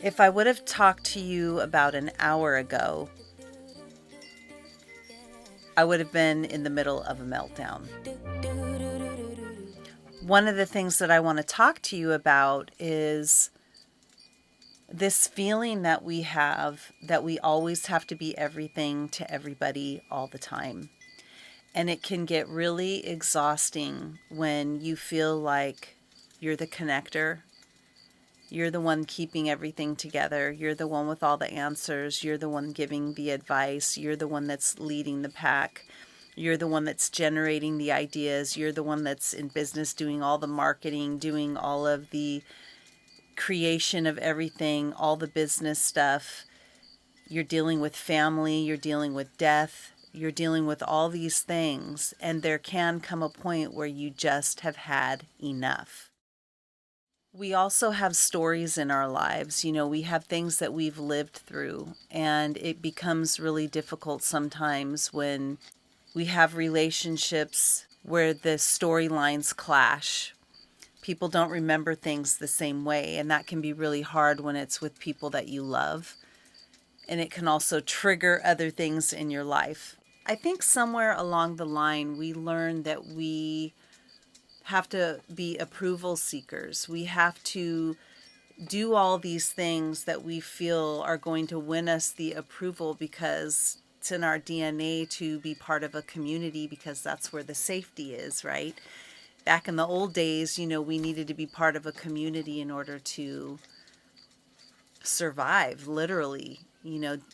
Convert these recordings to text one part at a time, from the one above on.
If I would have talked to you about an hour ago, I would have been in the middle of a meltdown. One of the things that I want to talk to you about is this feeling that we have that we always have to be everything to everybody all the time. And it can get really exhausting when you feel like you're the connector. You're the one keeping everything together. You're the one with all the answers. You're the one giving the advice. You're the one that's leading the pack. You're the one that's generating the ideas. You're the one that's in business doing all the marketing, doing all of the creation of everything, all the business stuff. You're dealing with family. You're dealing with death. You're dealing with all these things. And there can come a point where you just have had enough. We also have stories in our lives. We have things that we've lived through, and it becomes really difficult sometimes when we have relationships where the storylines clash. People don't remember things the same way, and that can be really hard when it's with people that you love. And it can also trigger other things in your life. I think somewhere along the line, we learn that we have to be approval seekers. We have to do all these things that we feel are going to win us the approval because it's in our DNA to be part of a community, because that's where the safety is, right? Back in the old days, we needed to be part of a community in order to survive, literally,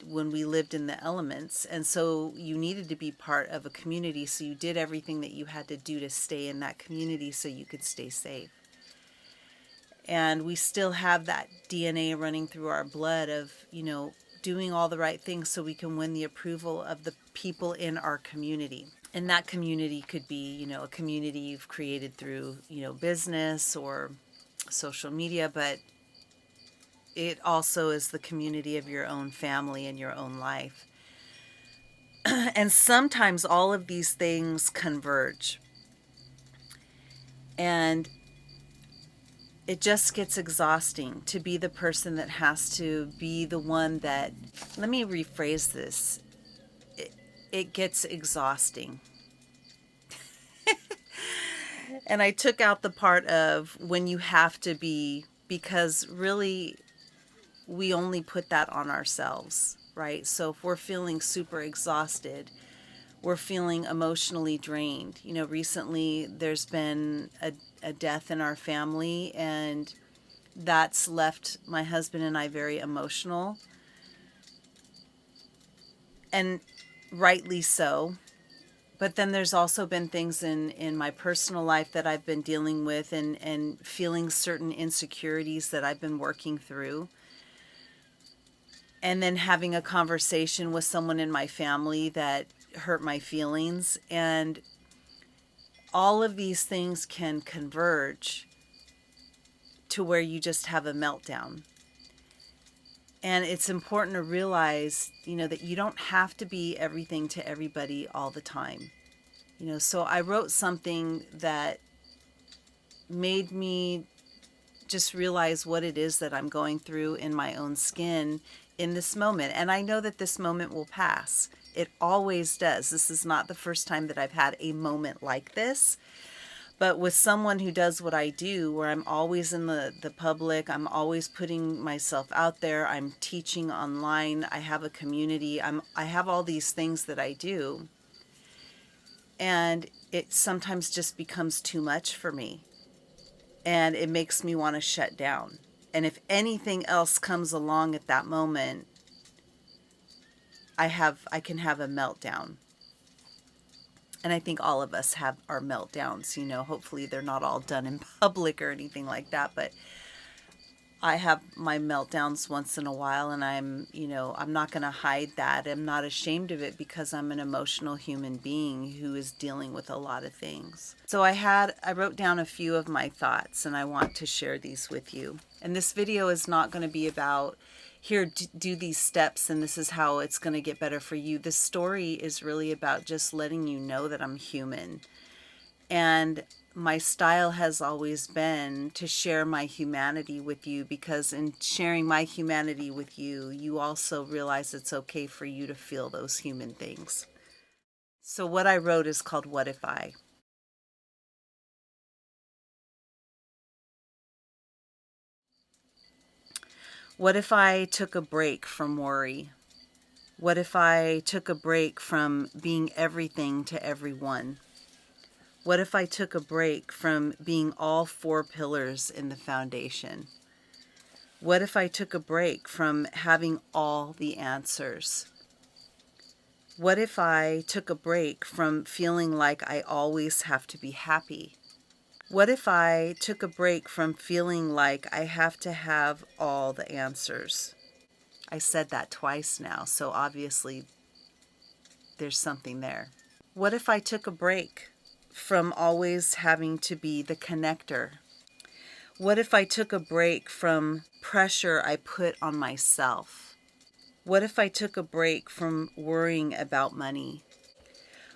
when we lived in the elements. And so you needed to be part of a community. So you did everything that you had to do to stay in that community so you could stay safe. And we still have that DNA running through our blood of, doing all the right things so we can win the approval of the people in our community. And that community could be, a community you've created through, business or social media, but it also is the community of your own family and your own life. And sometimes all of these things converge. And it just gets exhausting to be the person that has to be the one that, let me rephrase this. It gets exhausting. And I took out the part of when you have to be, because really we only put that on ourselves, right? So if we're feeling super exhausted, we're feeling emotionally drained. Recently there's been a death in our family, and that's left my husband and I very emotional. And rightly so. But then there's also been things in my personal life that I've been dealing with and feeling certain insecurities that I've been working through. And then having a conversation with someone in my family that hurt my feelings. And all of these things can converge to where you just have a meltdown. And it's important to realize, that you don't have to be everything to everybody all the time. So I wrote something that made me just realize what it is that I'm going through in my own skin in this moment. And I know that this moment will pass. It always does. This is not the first time that I've had a moment like this. But with someone who does what I do, where I'm always in the public, I'm always putting myself out there, I'm teaching online, I have a community, I have all these things that I do. And it sometimes just becomes too much for me. And it makes me want to shut down. And if anything else comes along at that moment, I can have a meltdown. And I think all of us have our meltdowns, hopefully they're not all done in public or anything like that, but I have my meltdowns once in a while, and I'm not going to hide that. I'm not ashamed of it because I'm an emotional human being who is dealing with a lot of things. So I wrote down a few of my thoughts, and I want to share these with you. And this video is not going to be about, here, do these steps and this is how it's going to get better for you. This story is really about just letting you know that I'm human. And my style has always been to share my humanity with you, because in sharing my humanity with you, you also realize it's okay for you to feel those human things. So what I wrote is called What If I? What if I took a break from worry? What if I took a break from being everything to everyone? What if I took a break from being all four pillars in the foundation? What if I took a break from having all the answers? What if I took a break from feeling like I always have to be happy? What if I took a break from feeling like I have to have all the answers? I said that twice now, so obviously there's something there. What if I took a break from always having to be the connector? What if I took a break from pressure I put on myself? What if I took a break from worrying about money?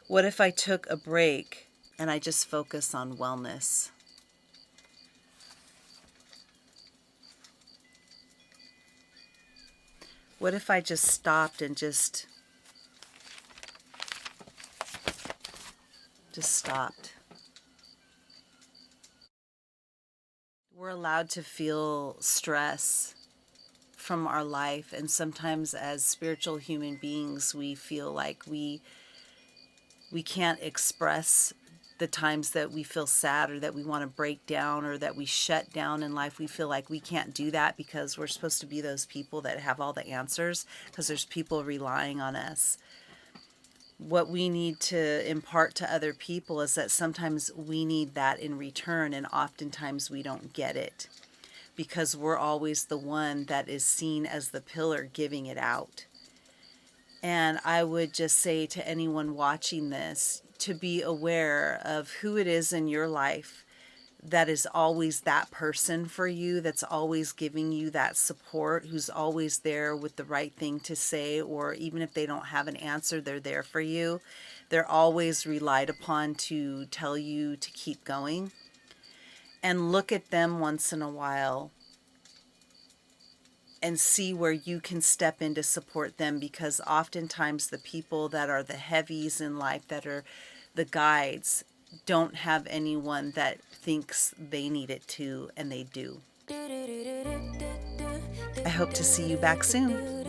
What if I took a break and I just focus on wellness? What if I just stopped and just stopped? We're allowed to feel stress from our life, and sometimes as spiritual human beings we feel like we can't express the times that we feel sad, or that we want to break down, or that we shut down in life. We feel like we can't do that because we're supposed to be those people that have all the answers, because there's people relying on us. What we need to impart to other people is that sometimes we need that in return, and oftentimes we don't get it because we're always the one that is seen as the pillar giving it out. And I would just say to anyone watching this to be aware of who it is in your life that is always that person for you, that's always giving you that support, who's always there with the right thing to say, or even if they don't have an answer, they're there for you. They're always relied upon to tell you to keep going. And look at them once in a while and see where you can step in to support them, because oftentimes the people that are the heavies in life, that are the guides, don't have anyone that thinks they need it too, and they do. I hope to see you back soon.